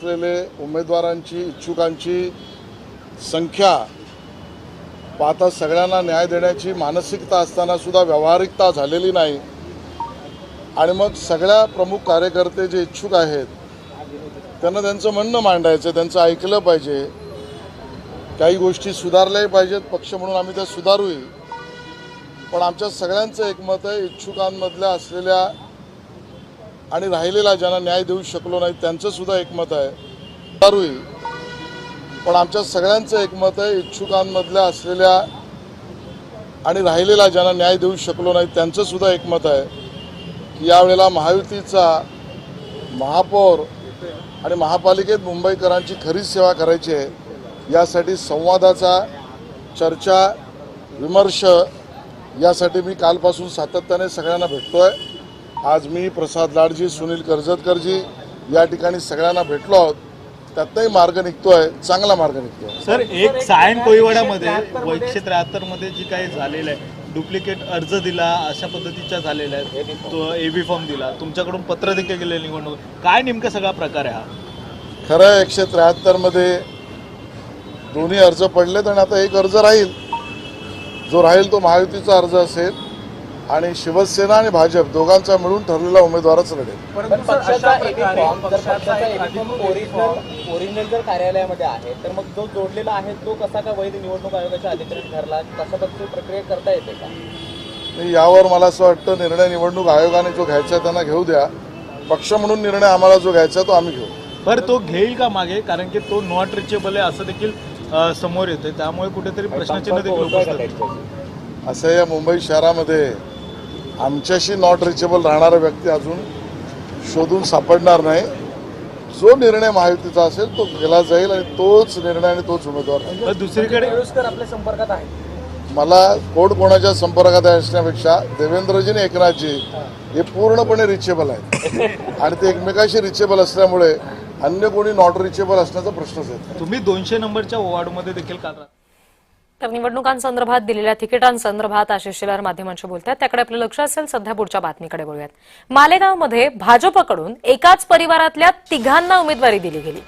असलेले उमेदवारांची इच्छुकांची संख्या पाहता सगळ्यांना न्याय देण्याची मानसिकता असताना सुद्धा व्यावहारिकता झालेली नाही आणि मग सगळ्या प्रमुख कार्यकर्ते जे इच्छुक आहेत त्यांना त्यांचं म्हणणं मांडायचं, त्यांचं ऐकलं पाहिजे. काही गोष्टी सुधारल्याही पाहिजेत, पक्ष म्हणून आम्ही त्या सुधारूही. पण आमच्या सगळ्यांचं एकमत आहे, इच्छुकांमधल्या असलेल्या आणि राहिलेला ज्यांना न्याय देऊ शकलो नाही त्यांचं सुद्धा एकमत आहे सुधारूही. पण आमच्या सगळ्यांचं एकमत आहे, इच्छुकांमधल्या असलेल्या आणि राहिलेला ज्यांना न्याय देऊ शकलो नाही त्यांचं सुद्धा एकमत आहे की यावेळेला महायुतीचा महापौर आणि महापालिकेत मुंबईकरांची खरी सेवा करायची आहे. यासाठी संवादाचा, चर्चा, विमर्श यासाठी मी कालपासून सातत्याने सगळ्यांना भेटतोय. आज मी प्रसाद लाडजी, सुनील कर्जतकरजी या ठिकाणी सगळ्यांना भेटलो आहोत. त्यातही मार्ग निघतोय, चांगला मार्ग निघतोय. सर, एक सायन कोळीवाड्यामध्ये 173 मध्ये जी काही झालेलं आहे, डुप्लिकेट अर्ज दिला अशा पद्धतीच्या झालेल्या आहेत, तो एबी फॉर्म दिला, तुमच्याकडून पत्र देखील गेले निवडणूक, काय नेमका सगळा प्रकार आहे हा? खरं 173 मध्ये दोन्ही अर्ज पडलेत आणि आता एक अर्ज राहील. जो राहील तो महायुतीचा अर्ज असेल आणि शिवसेना आणि भाजप दोघांचा मिळून ठरलेला उमेदवारच लढेल. ओरिजिनल जर कार्यालयामध्ये आहे तर मग जो जोडलेला आहे तो कसा का वैध निवडणूक आयोगाच्या अधिकृत ठरला, तशा पद्धतीची प्रक्रिया करता येते का? यावर मला असं वाटतं निर्णय निवडणूक आयोगाने जो घ्यायचा त्यांना घेऊ द्या. पक्ष म्हणून निर्णय आम्हाला जो घ्यायचा तो आम्ही घेऊ. बरं, तो घेईल का मागे? कारण की तो नॉट रिचेबल आहे असं देखील समोर येते, त्यामुळे कुठेतरी प्रश्नचिन्ह देखील उपस्थित. असं या मुंबई शहरामध्ये आमच्याशी नॉट रिचेबल राहणारा व्यक्ती अजून शोधून सापडणार नाही. जो निर्णय महायुतीचा असेल तो केला जाईल आणि तोच निर्णय आणि तोच उमेदवार. दुसरीकडे आपल्या संपर्कात आहे. मला कोणाच्या संपर्कात असण्यापेक्षा देवेंद्रजी आणि एकनाथजी हे पूर्णपणे रिचेबल आहेत आणि ते एकमेकाशी रिचेबल असल्यामुळे अन्य कोणी नॉट रिचेबल असण्याचा प्रश्नच येतो. तुम्ही 200 नंबरच्या वॉर्डमध्ये देखील काल तर निवडणुकांसंदर्भात दिलेल्या तिकिटांसंदर्भात आशिष शेलार माध्यमांशी बोलतात, त्याकडे आपलं लक्ष असेल. सध्या पुढच्या बातमीकडे वळूयात. मालेगावमध्ये भाजपकडून एकाच परिवारातल्या तिघांना उमेदवारी दिली गेली.